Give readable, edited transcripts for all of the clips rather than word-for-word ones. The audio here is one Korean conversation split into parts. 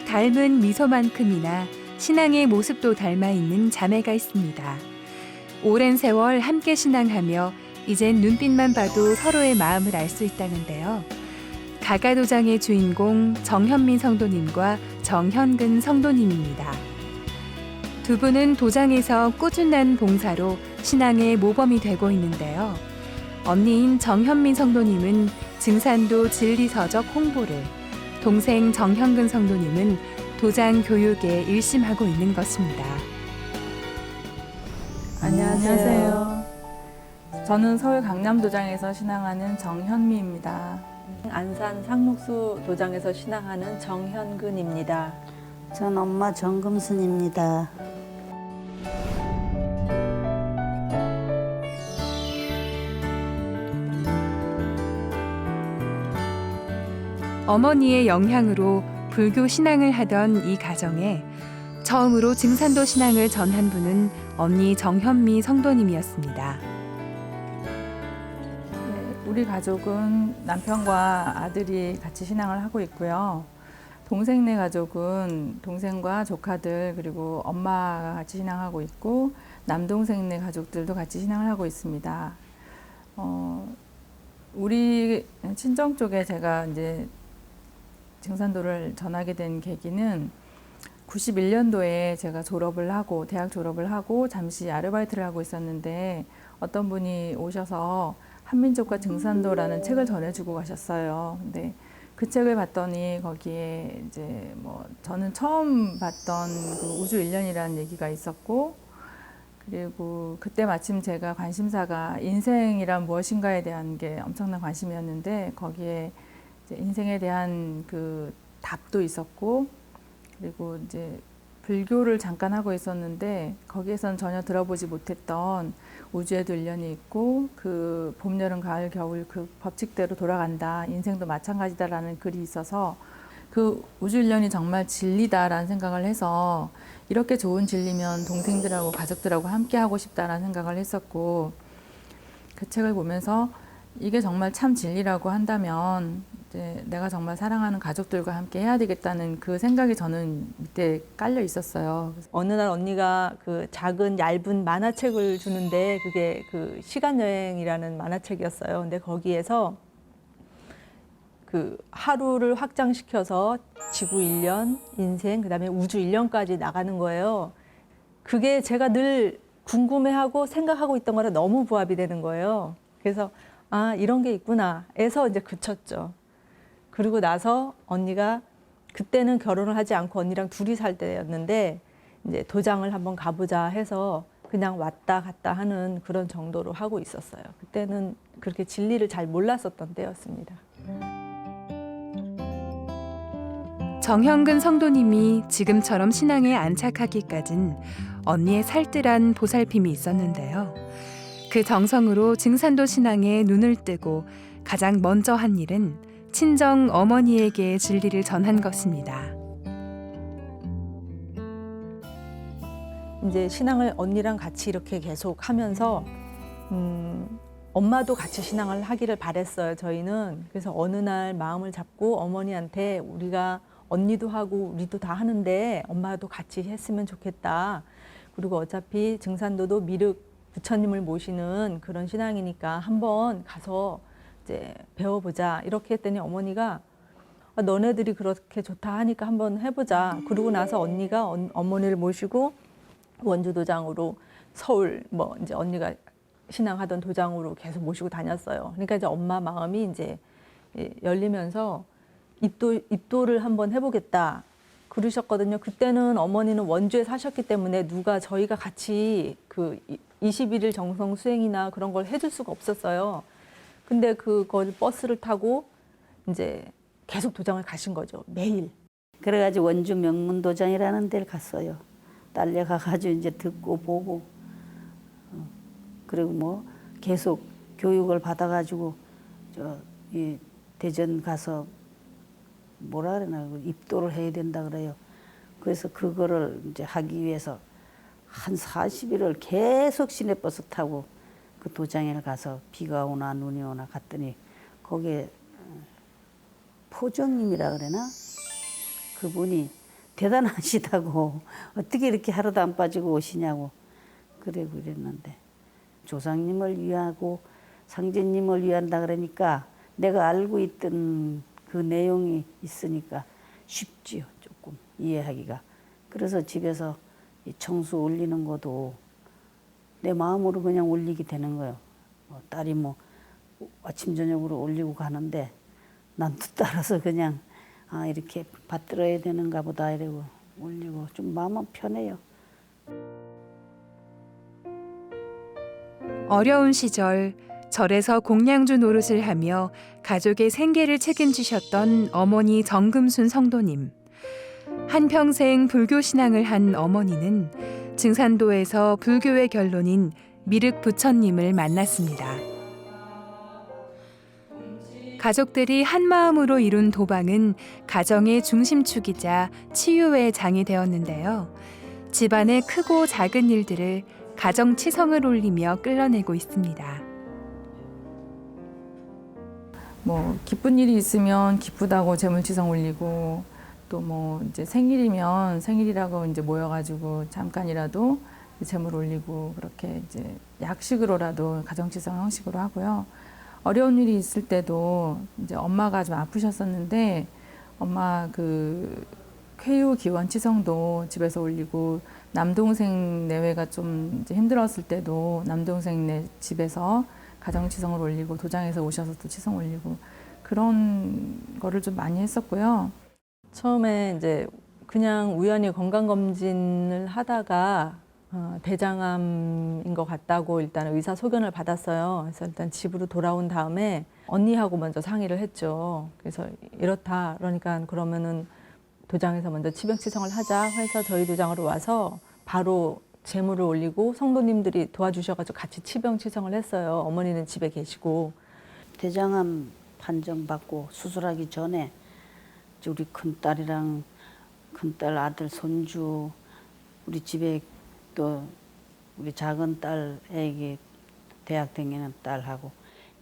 닮은 미소만큼이나 신앙의 모습도 닮아 있는 자매가 있습니다. 오랜 세월 함께 신앙하며 이젠 눈빛만 봐도 서로의 마음을 알 수 있다는데요. 가가도장의 주인공 정현민 성도님과 정현근 성도님입니다. 두 분은 도장에서 꾸준한 봉사로 신앙의 모범이 되고 있는데요. 언니인 정현민 성도님은 증산도 진리서적 홍보를, 동생 정현근 성도님은 도장 교육에 일심하고 있는 것입니다. 안녕하세요. 저는 서울 강남도장에서 신앙하는 정현미입니다. 안산 상록수 도장에서 신앙하는 정현근입니다. 전 엄마 정금순입니다. 어머니의 영향으로 불교 신앙을 하던 이 가정에 처음으로 증산도 신앙을 전한 분은 언니 정현미 성도님이었습니다. 우리 가족은 남편과 아들이 같이 신앙을 하고 있고요. 동생네 가족은 동생과 조카들 그리고 엄마가 같이 신앙하고 있고 남동생네 가족들도 같이 신앙을 하고 있습니다. 우리 친정 쪽에 제가 이제 증산도를 전하게 된 계기는 91년도에 제가 대학 졸업을 하고 잠시 아르바이트를 하고 있었는데 어떤 분이 오셔서 한민족과 증산도라는 책을 전해주고 가셨어요. 근데 그 책을 봤더니 거기에 이제 저는 처음 봤던 그 우주 일련이라는 얘기가 있었고, 그리고 그때 마침 제가 관심사가 인생이란 무엇인가에 대한 게 엄청난 관심이었는데 거기에 이제 인생에 대한 그 답도 있었고, 그리고 이제 불교를 잠깐 하고 있었는데 거기에선 전혀 들어보지 못했던 우주에도 일련이 있고 그 봄, 여름, 가을, 겨울 그 법칙대로 돌아간다. 인생도 마찬가지다라는 글이 있어서 그 우주 일련이 정말 진리다라는 생각을 해서 이렇게 좋은 진리면 동생들하고 가족들하고 함께 하고 싶다라는 생각을 했었고, 그 책을 보면서 이게 정말 참 진리라고 한다면 이제 내가 정말 사랑하는 가족들과 함께 해야 되겠다는 그 생각이 저는 밑에 깔려 있었어요. 어느 날 언니가 그 작은 얇은 만화책을 주는데 그게 그 시간여행이라는 만화책이었어요. 근데 거기에서 그 하루를 확장시켜서 지구 1년, 인생, 그다음에 우주 1년까지 나가는 거예요. 그게 제가 늘 궁금해하고 생각하고 있던 거랑 너무 부합이 되는 거예요. 그래서 아, 이런 게 있구나 해서 이제 그쳤죠. 그리고 나서 언니가 그때는 결혼을 하지 않고 언니랑 둘이 살 때였는데 이제 도장을 한번 가보자 해서 그냥 왔다 갔다 하는 그런 정도로 하고 있었어요. 그때는 그렇게 진리를 잘 몰랐었던 때였습니다. 정현근 성도님이 지금처럼 신앙에 안착하기까진 언니의 살뜰한 보살핌이 있었는데요. 그 정성으로 증산도 신앙에 눈을 뜨고 가장 먼저 한 일은 친정 어머니에게 진리를 전한 것입니다. 이제 신앙을 언니랑 같이 이렇게 계속 하면서 엄마도 같이 신앙을 하기를 바랬어요, 저희는. 그래서 어느 날 마음을 잡고 어머니한테 우리가 언니도 하고 우리도 다 하는데 엄마도 같이 했으면 좋겠다. 그리고 어차피 증산도도 미륵 부처님을 모시는 그런 신앙이니까 한번 가서 이제 배워보자. 이렇게 했더니 어머니가 아, 너네들이 그렇게 좋다 하니까 한번 해보자. 그러고 나서 언니가 어머니를 모시고 원주 도장으로 서울 이제 언니가 신앙하던 도장으로 계속 모시고 다녔어요. 그러니까 이제 엄마 마음이 이제 열리면서 입도를 한번 해보겠다 그러셨거든요. 그때는 어머니는 원주에 사셨기 때문에 저희가 같이 그 21일 정성 수행이나 그런 걸 해줄 수가 없었어요. 근데 그걸 버스를 타고 이제 계속 도장을 가신 거죠. 매일. 그래가지고 원주 명문도장이라는 데를 갔어요. 딸려가가지고 이제 듣고 보고 그리고 계속 교육을 받아가지고 이 대전 가서 뭐라 그러나 입도를 해야 된다 그래요. 그래서 그거를 이제 하기 위해서 한 40일을 계속 시내버스 타고 그 도장에 가서 비가 오나 눈이 오나 갔더니 거기에 포정님이라 그러나 그분이 대단하시다고 어떻게 이렇게 하루도 안 빠지고 오시냐고 그랬는데 조상님을 위하고 상제님을 위한다 그러니까 내가 알고 있던 그 내용이 있으니까 쉽지요, 조금 이해하기가. 그래서 집에서 이 청수 올리는 것도 내 마음으로 그냥 올리게 되는 거예요. 딸이 뭐 아침 저녁으로 올리고 가는데 난 또 따라서 그냥 이렇게 받들어야 되는가 보다 이러고 올리고 좀 마음은 편해요. 어려운 시절 절에서 공양주 노릇을 하며 가족의 생계를 책임지셨던 어머니 정금순 성도님. 한평생 불교 신앙을 한 어머니는 증산도에서 불교의 결론인 미륵 부처님을 만났습니다. 가족들이 한마음으로 이룬 도방은 가정의 중심축이자 치유의 장이 되었는데요. 집안의 크고 작은 일들을 가정치성을 올리며 끌어내고 있습니다. 뭐 기쁜 일이 있으면 기쁘다고 재물치성 올리고 또 뭐 이제 생일이면 생일이라고 이제 모여가지고 잠깐이라도 재물 올리고 그렇게 이제 약식으로라도 가정치성 형식으로 하고요. 어려운 일이 있을 때도 이제 엄마가 좀 아프셨었는데 엄마 그 쾌유 기원 치성도 집에서 올리고 남동생 내외가 좀 이제 힘들었을 때도 남동생 집에서 가정치성을 올리고 도장에서 오셔서 또 치성 올리고 그런 거를 좀 많이 했었고요. 처음에 이제 그냥 우연히 건강검진을 하다가 대장암인 것 같다고 일단 의사 소견을 받았어요. 그래서 일단 집으로 돌아온 다음에 언니하고 먼저 상의를 했죠. 그래서 이렇다. 그러니까 그러면은 도장에서 먼저 치병치성을 하자 해서 저희 도장으로 와서 바로 재물을 올리고 성도님들이 도와주셔가지고 같이 치병치성을 했어요. 어머니는 집에 계시고. 대장암 판정받고 수술하기 전에 우리 큰딸이랑 큰딸 아들 손주 우리 집에 또 우리 작은 딸 애기 대학 다니는 딸하고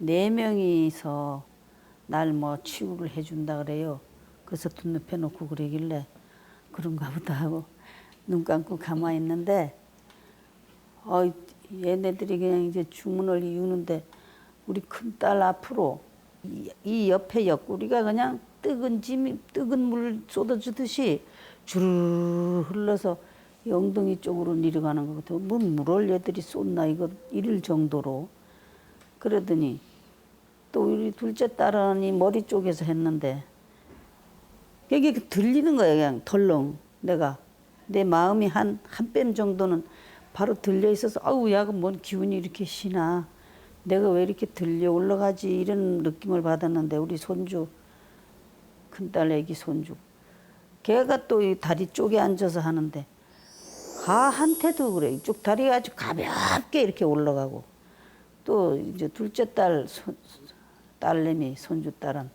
4명이서 날 뭐 치유를 해준다 그래요. 그래서 돈 높여 놓고 그러길래 그런가 보다 하고 눈 감고 가만히 있는데 얘네들이 그냥 이제 주문을 이루는데 우리 큰딸 앞으로 이 옆에 옆구리가 그냥 뜨거운 물 쏟아주듯이 주르르 흘러서 이 엉덩이 쪽으로 내려가는 것 같아요. 뭐 물을 얘들이 쏟나 이거 이럴 정도로. 그러더니 또 우리 둘째 딸은 이 머리 쪽에서 했는데 여기 들리는 거예요. 그냥 덜렁. 내 마음이 한 뼘 정도는 바로 들려 있어서 아우 야가 뭔 기운이 이렇게 시나 내가 왜 이렇게 들려 올라가지 이런 느낌을 받았는데 우리 손주 큰딸 애기 손주 걔가 또 이 다리 쪽에 앉아서 하는데 가한테도 그래. 이쪽 다리가 아주 가볍게 이렇게 올라가고 또 이제 둘째 딸내미 손주 딸은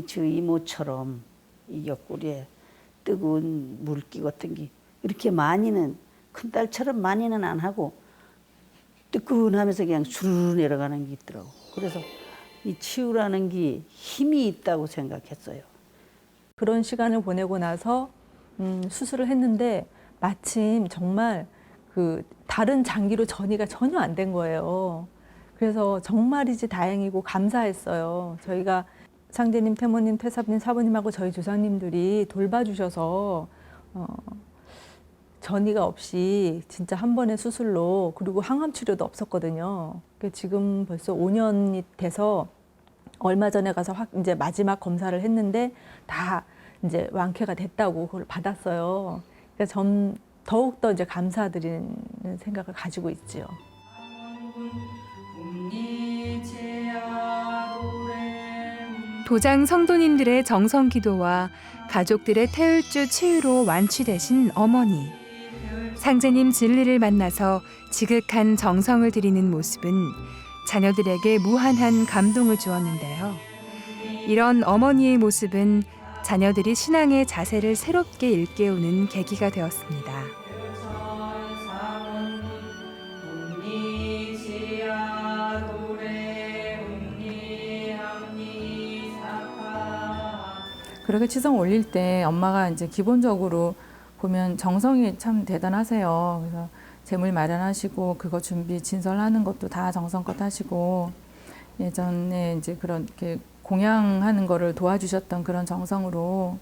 저 이모처럼 이 옆구리에 뜨거운 물기 같은 게 이렇게 많이는 큰딸처럼 많이는 안 하고 뜨끈하면서 그냥 주르르 내려가는 게 있더라고. 그래서 이 치유라는 게 힘이 있다고 생각했어요. 그런 시간을 보내고 나서 수술을 했는데 마침 정말 그 다른 장기로 전이가 전혀 안 된 거예요. 그래서 정말이지 다행이고 감사했어요. 저희가 상제님, 태모님, 태사부님, 사부님하고 저희 조상님들이 돌봐주셔서 전이가 없이 진짜 한 번의 수술로 그리고 항암 치료도 없었거든요. 지금 벌써 5년이 돼서 얼마 전에 가서 이제 마지막 검사를 했는데 다 이제 완쾌가 됐다고 그걸 받았어요. 그래서 전 더욱더 이제 감사드리는 생각을 가지고 있지요. 도장 성도님들의 정성 기도와 가족들의 태울주 치유로 완취되신 어머니. 상제님 진리를 만나서 지극한 정성을 들이는 모습은 자녀들에게 무한한 감동을 주었는데요. 이런 어머니의 모습은 자녀들이 신앙의 자세를 새롭게 일깨우는 계기가 되었습니다. 아르가 치성 올릴 때 엄마가 이제 기본적으로 보면 정성이 참 대단하세요. 그래서 재물 마련하시고 그거 준비 진설하는 것도 다 정성껏 하시고 예전에 이제 그렇게 공양하는 거를 도와주셨던 그런 정성으로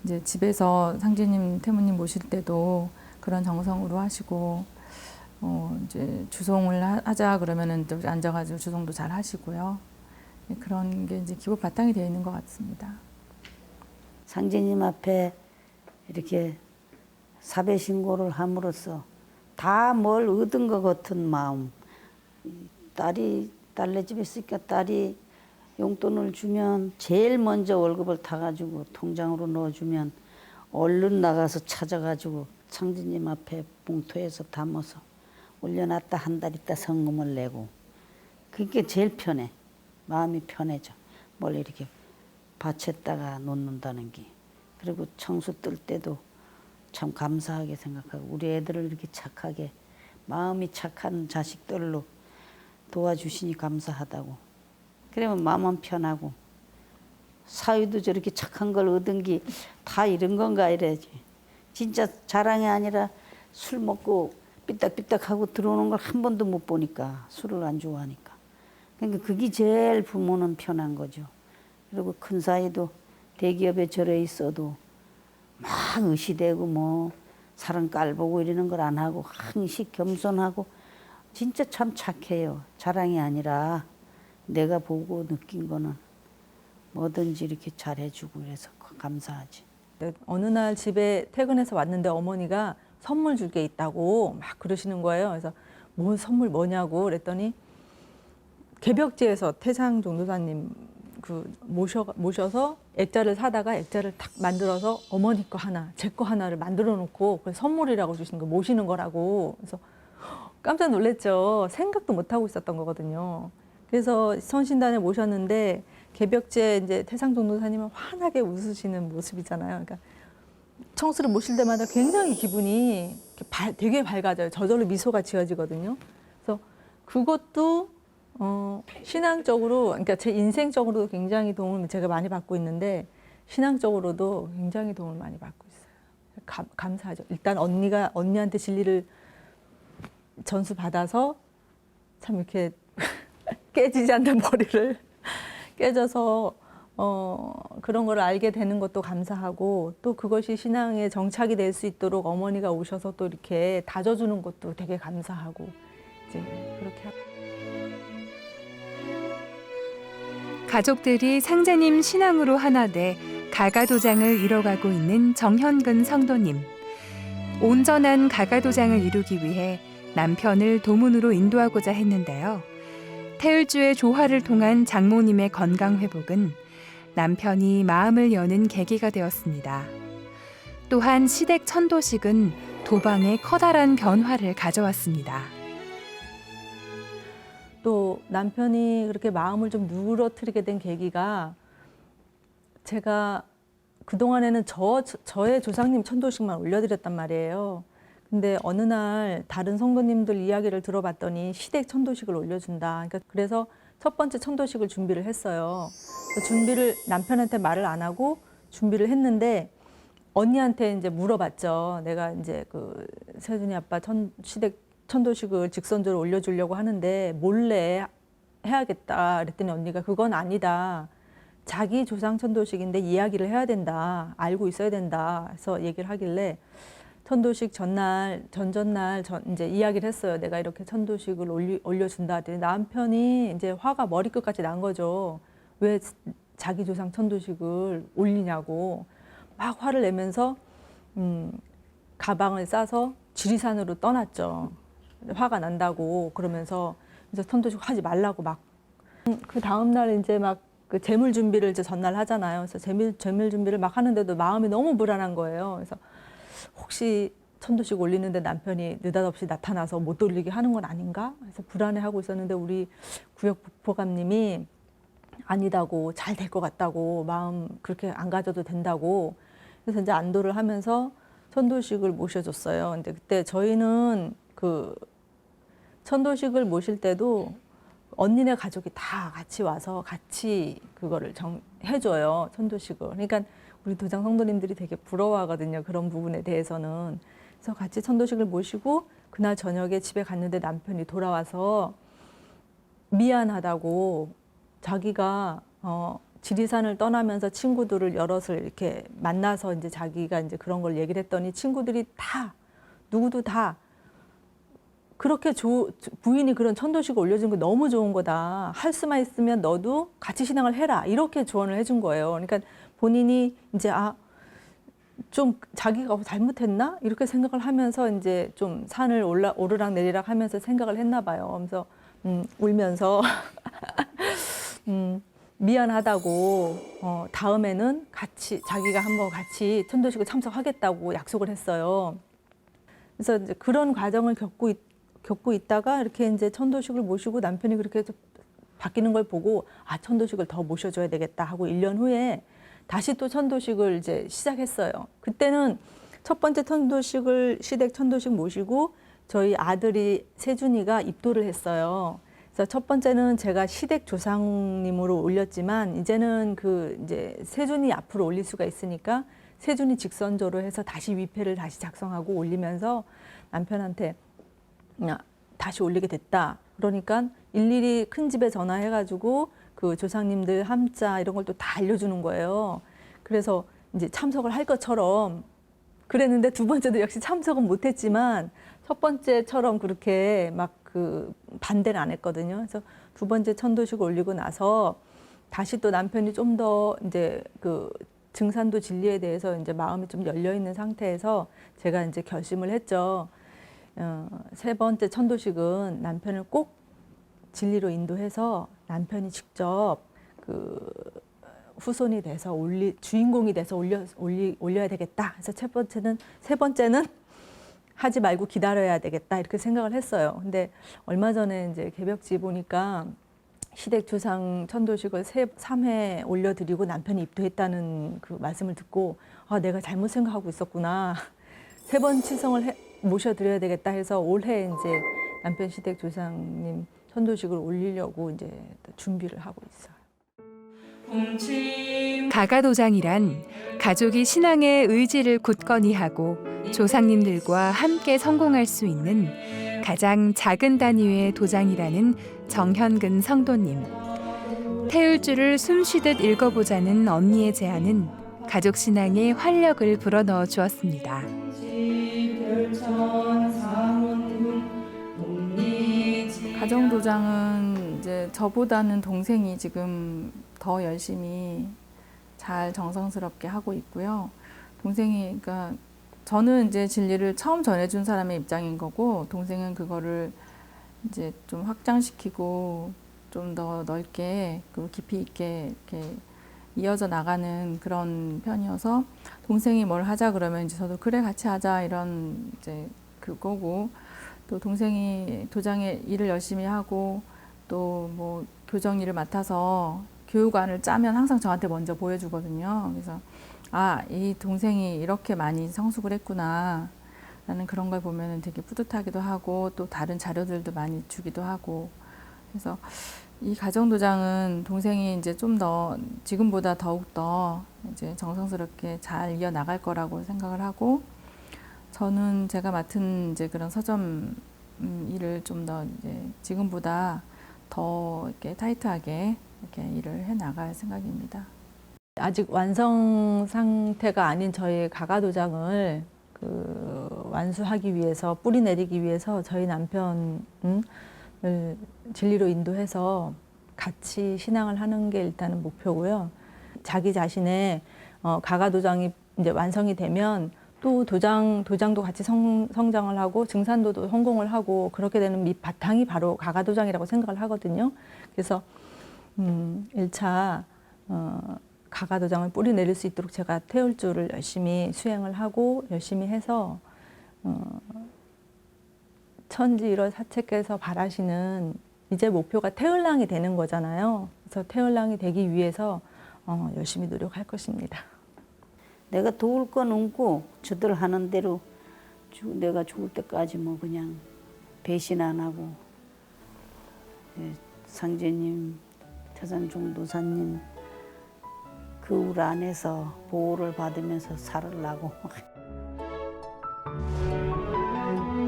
이제 집에서 상제님, 태무님 모실 때도 그런 정성으로 하시고 이제 주송을 하자 그러면은 또 앉아가지고 주송도 잘 하시고요. 그런 게 이제 기본 바탕이 되어 있는 것 같습니다. 상제님 앞에 이렇게 사배 신고를 함으로써 다 뭘 얻은 것 같은 마음. 딸네 집에 있으니까 딸이 용돈을 주면 제일 먼저 월급을 타가지고 통장으로 넣어주면 얼른 나가서 찾아가지고 상제님 앞에 봉투에서 담아서 올려놨다 한 달 있다 성금을 내고 그게 제일 편해. 마음이 편해져. 뭘 이렇게 밭에다가 놓는다는 게. 그리고 청수 뜰 때도 참 감사하게 생각하고 우리 애들을 이렇게 착하게 마음이 착한 자식들로 도와주시니 감사하다고. 그러면 마음은 편하고 사위도 저렇게 착한 걸 얻은 게 다 이런 건가 이래야지. 진짜 자랑이 아니라 술 먹고 삐딱삐딱하고 들어오는 걸 한 번도 못 보니까 술을 안 좋아하니까. 그러니까 그게 제일 부모는 편한 거죠. 그리고 큰 사위도 대기업에 절에 있어도 막 의시되고 뭐 사람 깔보고 이러는 걸 안 하고 항시 겸손하고 진짜 참 착해요. 자랑이 아니라 내가 보고 느낀 거는 뭐든지 이렇게 잘해주고 그래서 감사하지. 어느 날 집에 퇴근해서 왔는데 어머니가 선물 줄 게 있다고 막 그러시는 거예요. 그래서 뭐 선물 뭐냐고 그랬더니 개벽지에서 태상 종도사님 모셔서 액자를 사다가 액자를 탁 만들어서 어머니 거 하나, 제 거 하나를 만들어 놓고 그래서 선물이라고 주시는 거 모시는 거라고. 그래서 깜짝 놀랐죠. 생각도 못 하고 있었던 거거든요. 그래서 선신단에 모셨는데 개벽지에 이제 태상 종도사님은 환하게 웃으시는 모습이잖아요. 그러니까 청수를 모실 때마다 굉장히 기분이 되게 밝아져요. 저절로 미소가 지어지거든요. 그래서 그것도 신앙적으로, 그러니까 제 인생적으로도 굉장히 도움을 제가 많이 받고 있는데 신앙적으로도 굉장히 도움을 많이 받고 있어요. 감사하죠. 일단 언니한테 진리를 전수 받아서 참 이렇게 깨지지 않는 머리를 깨져서 그런 걸 알게 되는 것도 감사하고 또 그것이 신앙의 정착이 될 수 있도록 어머니가 오셔서 또 이렇게 다져주는 것도 되게 감사하고 이제 그렇게 하고. 가족들이 상제님 신앙으로 하나 돼 가가도장을 이뤄가고 있는 정현근 성도님. 온전한 가가도장을 이루기 위해 남편을 도문으로 인도하고자 했는데요. 태을주의 조화를 통한 장모님의 건강 회복은 남편이 마음을 여는 계기가 되었습니다. 또한 시댁 천도식은 도방에 커다란 변화를 가져왔습니다. 또 남편이 그렇게 마음을 좀 누그러뜨리게 된 계기가 제가 그동안에는 저의 조상님 천도식만 올려드렸단 말이에요. 근데 어느 날 다른 성도님들 이야기를 들어봤더니 시댁 천도식을 올려준다. 그래서 첫 번째 천도식을 준비를 했어요. 준비를 남편한테 말을 안 하고 준비를 했는데 언니한테 이제 물어봤죠. 내가 이제 그 세준이 아빠 시댁 천도식을 직선적으로 올려주려고 하는데 몰래 해야겠다. 그랬더니 언니가 그건 아니다. 자기 조상 천도식인데 이야기를 해야 된다. 알고 있어야 된다. 해서 얘기를 하길래 천도식 전날 이제 이야기를 했어요. 내가 이렇게 천도식을 올려준다. 했더니 남편이 이제 화가 머리끝까지 난 거죠. 왜 자기 조상 천도식을 올리냐고 막 화를 내면서 가방을 싸서 지리산으로 떠났죠. 화가 난다고 그러면서 이제 천도식 하지 말라고 막. 그 다음 날 이제 막 그 재물 준비를 이제 전날 하잖아요. 그래서 재물 준비를 막 하는데도 마음이 너무 불안한 거예요. 그래서 혹시 천도식 올리는데 남편이 느닷없이 나타나서 못 올리게 하는 건 아닌가? 그래서 불안해하고 있었는데 우리 구역 부포감님이 아니다고 잘 될 것 같다고 마음 그렇게 안 가져도 된다고 그래서 이제 안도를 하면서 천도식을 모셔줬어요. 근데 그때 저희는 그 천도식을 모실 때도 언니네 가족이 다 같이 와서 같이 그거를 해줘요. 천도식을. 그러니까 우리 도장 성도님들이 되게 부러워하거든요. 그런 부분에 대해서는. 그래서 같이 천도식을 모시고 그날 저녁에 집에 갔는데 남편이 돌아와서 미안하다고 자기가 지리산을 떠나면서 친구들을 여럿을 이렇게 만나서 이제 자기가 이제 그런 걸 얘기를 했더니 친구들이 다 누구도 다 그렇게 부인이 그런 천도식을 올려준 거 너무 좋은 거다. 할 수만 있으면 너도 같이 신앙을 해라. 이렇게 조언을 해준 거예요. 그러니까 본인이 이제 좀 자기가 잘못했나? 이렇게 생각을 하면서 이제 좀 산을 오르락 내리락 하면서 생각을 했나 봐요. 그래서 울면서 미안하다고 다음에는 자기가 한번 같이 천도식을 참석하겠다고 약속을 했어요. 그래서 이제 그런 과정을 겪고 있다가 이렇게 이제 천도식을 모시고 남편이 그렇게 바뀌는 걸 보고 천도식을 더 모셔줘야 되겠다 하고 1년 후에 다시 또 천도식을 이제 시작했어요. 그때는 첫 번째 시댁 천도식 모시고 저희 아들이 세준이가 입도를 했어요. 그래서 첫 번째는 제가 시댁 조상님으로 올렸지만 이제는 이제 세준이 앞으로 올릴 수가 있으니까 세준이 직선조로 해서 다시 위패를 다시 작성하고 올리면서 남편한테 다시 올리게 됐다. 그러니까 일일이 큰 집에 전화해가지고 그 조상님들 함자 이런 걸 또 다 알려주는 거예요. 그래서 이제 참석을 할 것처럼 그랬는데 두 번째도 역시 참석은 못했지만 첫 번째처럼 그렇게 막 반대는 안 했거든요. 그래서 두 번째 천도식 올리고 나서 다시 또 남편이 좀 더 이제 증산도 진리에 대해서 이제 마음이 좀 열려 있는 상태에서 제가 이제 결심을 했죠. 세 번째 천도식은 남편을 꼭 진리로 인도해서 남편이 직접 후손이 돼서 주인공이 돼서 올려야 되겠다. 그래서 세 번째는 하지 말고 기다려야 되겠다. 이렇게 생각을 했어요. 근데 얼마 전에 이제 개벽지 보니까 시댁 조상 천도식을 3회 올려드리고 남편이 입도했다는 그 말씀을 듣고 내가 잘못 생각하고 있었구나. 3번 치성을 모셔드려야 되겠다 해서 올해 이제 남편 시댁 조상님 천도식을 올리려고 이제 준비를 하고 있어요. 가가도장이란 가족이 신앙의 의지를 굳건히 하고 조상님들과 함께 성공할 수 있는 가장 작은 단위의 도장이라는 정현근 성도님. 태울주를 숨쉬듯 읽어보자는 언니의 제안은 가족 신앙에 활력을 불어넣어 주었습니다. 가정도장은 이제 저보다는 동생이 지금 더 열심히 잘 정성스럽게 하고 있고요. 동생이, 그러니까 저는 이제 진리를 처음 전해준 사람의 입장인 거고, 동생은 그거를 이제 좀 확장시키고 좀 더 넓게 그리고 깊이 있게 이렇게 이어져 나가는 그런 편이어서 동생이 뭘 하자 그러면 이제 저도 그래 같이 하자 이런 이제 그거고, 또 동생이 도장의 일을 열심히 하고 또 뭐 교정 일을 맡아서 교육안을 짜면 항상 저한테 먼저 보여주거든요. 그래서 이 동생이 이렇게 많이 성숙을 했구나 라는 그런 걸 보면 되게 뿌듯하기도 하고 또 다른 자료들도 많이 주기도 하고, 그래서 이 가정도장은 동생이 이제 좀 더 지금보다 더욱 더 이제 정성스럽게 잘 이어나갈 거라고 생각을 하고, 저는 제가 맡은 이제 그런 서점 일을 좀 더 이제 지금보다 더 이렇게 타이트하게 이렇게 일을 해 나갈 생각입니다. 아직 완성 상태가 아닌 저희 가가도장을 완수하기 위해서, 뿌리 내리기 위해서 저희 남편을 진리로 인도해서 같이 신앙을 하는 게 일단은 목표고요. 자기 자신의 가가도장이 이제 완성이 되면 또 도장도 같이 성장을 하고 증산도도 성공을 하고 그렇게 되는 밑바탕이 바로 가가도장이라고 생각을 하거든요. 그래서 1차 가가도장을 뿌리 내릴 수 있도록 제가 태울주를 열심히 수행을 하고 열심히 해서 천지 1월 사책께서 바라시는 이제 목표가 태을랑이 되는 거잖아요. 그래서 태을랑이 되기 위해서 열심히 노력할 것입니다. 내가 도울 건 없고 저들 하는 대로 내가 죽을 때까지 뭐 그냥 배신 안 하고, 상제님, 태산종도사님 그 울 안에서 보호를 받으면서 살으려고.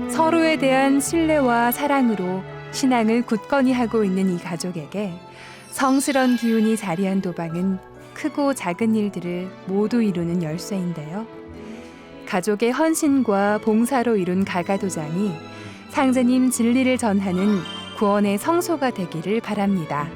서로에 대한 신뢰와 사랑으로 신앙을 굳건히 하고 있는 이 가족에게 성스런 기운이 자리한 도방은 크고 작은 일들을 모두 이루는 열쇠인데요. 가족의 헌신과 봉사로 이룬 가가도장이 상제님 진리를 전하는 구원의 성소가 되기를 바랍니다.